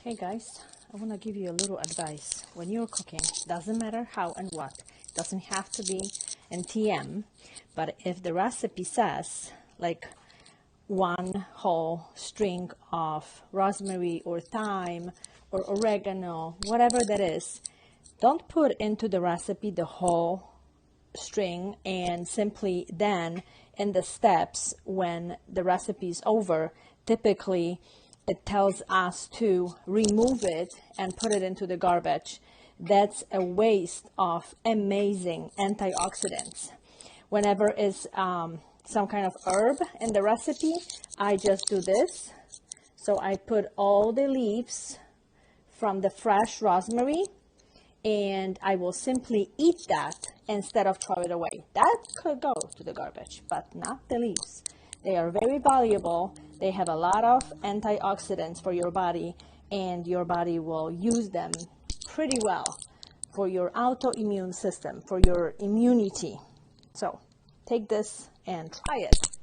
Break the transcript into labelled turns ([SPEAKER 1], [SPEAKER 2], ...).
[SPEAKER 1] Hey guys, I want to give you a little advice. When you're cooking, doesn't matter how and what, doesn't have to be in TM, but if the recipe says like one whole string of rosemary or thyme or oregano, whatever that is, don't put into the recipe the whole string and simply then in the steps when the recipe is over, typically it tells us to remove it and put it into the garbage. That's a waste of amazing antioxidants. Whenever is some kind of herb in the recipe, I just do this. So I put all the leaves from the fresh rosemary and I will simply eat that instead of throw it away. That could go to the garbage, but not the leaves. They are very valuable. They have a lot of antioxidants for your body, and your body will use them pretty well for your autoimmune system, for your immunity. So take this and try it.